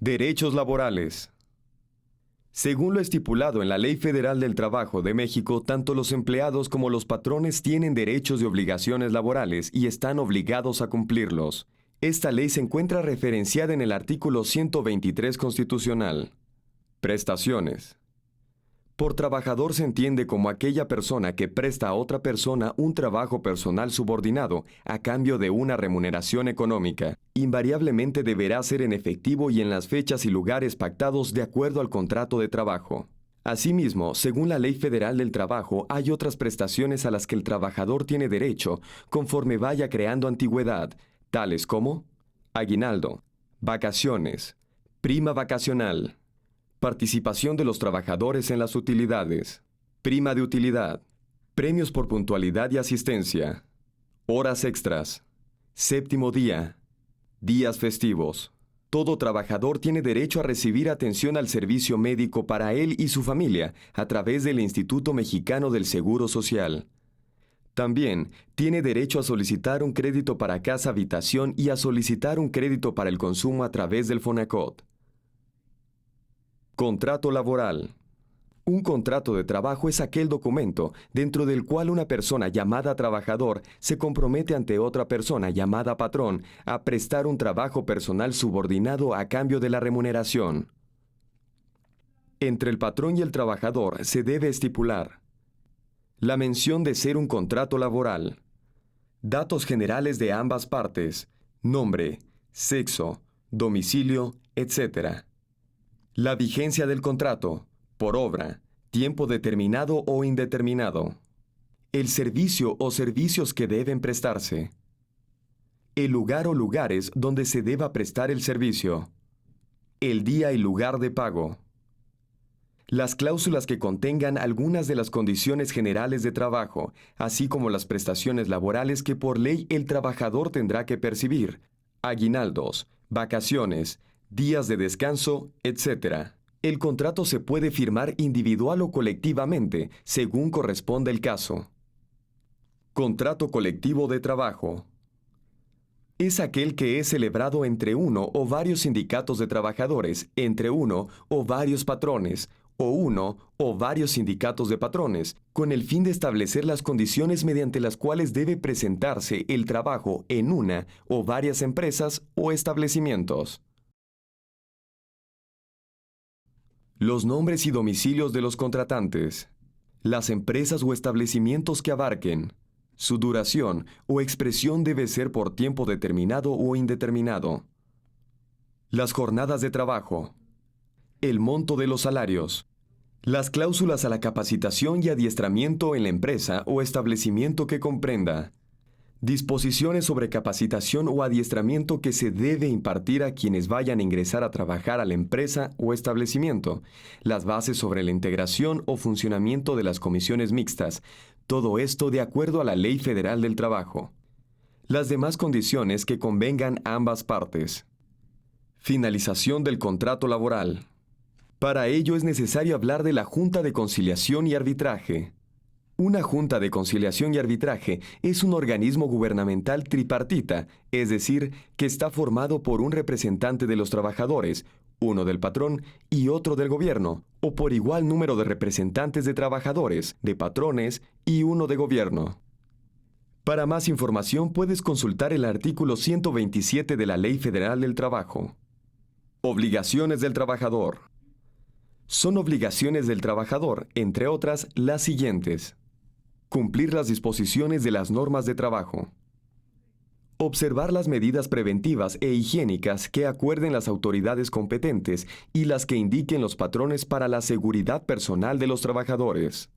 Derechos laborales. Según lo estipulado en la Ley Federal del Trabajo de México, tanto los empleados como los patrones tienen derechos y obligaciones laborales y están obligados a cumplirlos. Esta ley se encuentra referenciada en el artículo 123 constitucional. Prestaciones. Por trabajador se entiende como aquella persona que presta a otra persona un trabajo personal subordinado a cambio de una remuneración económica. Invariablemente deberá ser en efectivo y en las fechas y lugares pactados de acuerdo al contrato de trabajo. Asimismo, según la Ley Federal del Trabajo, hay otras prestaciones a las que el trabajador tiene derecho conforme vaya creando antigüedad, tales como aguinaldo, vacaciones, prima vacacional, participación de los trabajadores en las utilidades, prima de utilidad, premios por puntualidad y asistencia, horas extras, séptimo día, días festivos. Todo trabajador tiene derecho a recibir atención al servicio médico para él y su familia a través del Instituto Mexicano del Seguro Social. También tiene derecho a solicitar un crédito para casa habitación y a solicitar un crédito para el consumo a través del Fonacot. Contrato laboral. Un contrato de trabajo es aquel documento dentro del cual una persona llamada trabajador se compromete ante otra persona llamada patrón a prestar un trabajo personal subordinado a cambio de la remuneración. Entre el patrón y el trabajador se debe estipular la mención de ser un contrato laboral, datos generales de ambas partes, nombre, sexo, domicilio, etc. La vigencia del contrato, por obra, tiempo determinado o indeterminado. El servicio o servicios que deben prestarse. El lugar o lugares donde se deba prestar el servicio. El día y lugar de pago. Las cláusulas que contengan algunas de las condiciones generales de trabajo, así como las prestaciones laborales que por ley el trabajador tendrá que percibir, aguinaldos, vacaciones, días de descanso, etc. El contrato se puede firmar individual o colectivamente, según corresponda el caso. Contrato colectivo de trabajo. Es aquel que es celebrado entre uno o varios sindicatos de trabajadores, entre uno o varios patrones, o uno o varios sindicatos de patrones, con el fin de establecer las condiciones mediante las cuales debe presentarse el trabajo en una o varias empresas o establecimientos. Los nombres y domicilios de los contratantes. Las empresas o establecimientos que abarquen. Su duración o expresión debe ser por tiempo determinado o indeterminado. Las jornadas de trabajo. El monto de los salarios. Las cláusulas a la capacitación y adiestramiento en la empresa o establecimiento que comprenda. Disposiciones sobre capacitación o adiestramiento que se debe impartir a quienes vayan a ingresar a trabajar a la empresa o establecimiento. Las bases sobre la integración o funcionamiento de las comisiones mixtas. Todo esto de acuerdo a la Ley Federal del Trabajo. Las demás condiciones que convengan a ambas partes. Finalización del contrato laboral. Para ello es necesario hablar de la Junta de Conciliación y Arbitraje. Una Junta de Conciliación y Arbitraje es un organismo gubernamental tripartita, es decir, que está formado por un representante de los trabajadores, uno del patrón y otro del gobierno, o por igual número de representantes de trabajadores, de patrones y uno de gobierno. Para más información puedes consultar el artículo 127 de la Ley Federal del Trabajo. Obligaciones del trabajador. Son obligaciones del trabajador, entre otras, las siguientes. Cumplir las disposiciones de las normas de trabajo. Observar las medidas preventivas e higiénicas que acuerden las autoridades competentes y las que indiquen los patrones para la seguridad personal de los trabajadores.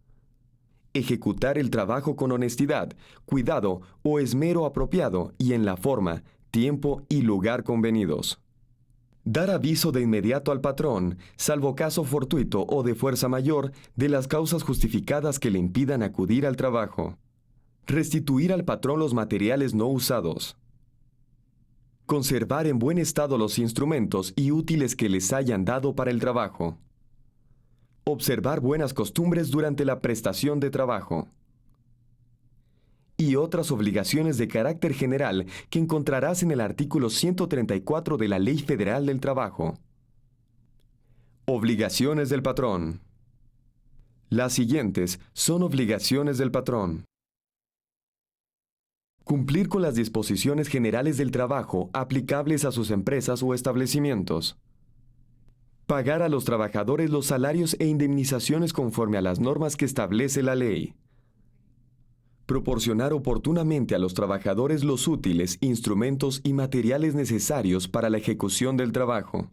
Ejecutar el trabajo con honestidad, cuidado o esmero apropiado y en la forma, tiempo y lugar convenidos. Dar aviso de inmediato al patrón, salvo caso fortuito o de fuerza mayor, de las causas justificadas que le impidan acudir al trabajo. Restituir al patrón los materiales no usados. Conservar en buen estado los instrumentos y útiles que les hayan dado para el trabajo. Observar buenas costumbres durante la prestación de trabajo. Y otras obligaciones de carácter general que encontrarás en el artículo 134 de la Ley Federal del Trabajo. Obligaciones del patrón. Las siguientes son obligaciones del patrón. Cumplir con las disposiciones generales del trabajo aplicables a sus empresas o establecimientos. Pagar a los trabajadores los salarios e indemnizaciones conforme a las normas que establece la ley. Proporcionar oportunamente a los trabajadores los útiles, instrumentos y materiales necesarios para la ejecución del trabajo.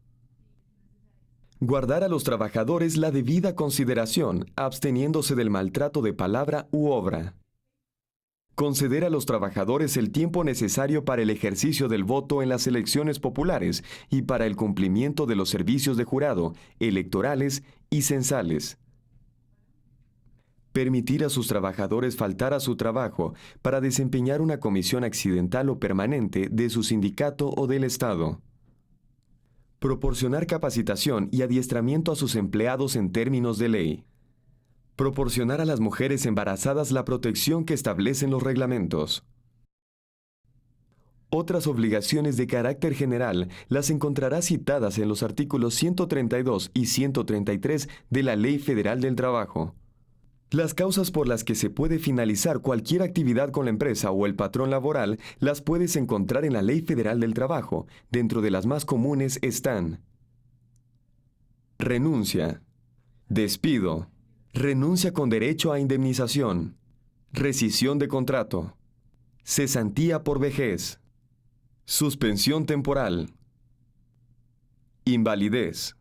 Guardar a los trabajadores la debida consideración, absteniéndose del maltrato de palabra u obra. Conceder a los trabajadores el tiempo necesario para el ejercicio del voto en las elecciones populares y para el cumplimiento de los servicios de jurado, electorales y censales. Permitir a sus trabajadores faltar a su trabajo para desempeñar una comisión accidental o permanente de su sindicato o del Estado. Proporcionar capacitación y adiestramiento a sus empleados en términos de ley. Proporcionar a las mujeres embarazadas la protección que establecen los reglamentos. Otras obligaciones de carácter general las encontrará citadas en los artículos 132 y 133 de la Ley Federal del Trabajo. Las causas por las que se puede finalizar cualquier actividad con la empresa o el patrón laboral las puedes encontrar en la Ley Federal del Trabajo. Dentro de las más comunes están: renuncia, despido, renuncia con derecho a indemnización, rescisión de contrato, cesantía por vejez, suspensión temporal, invalidez.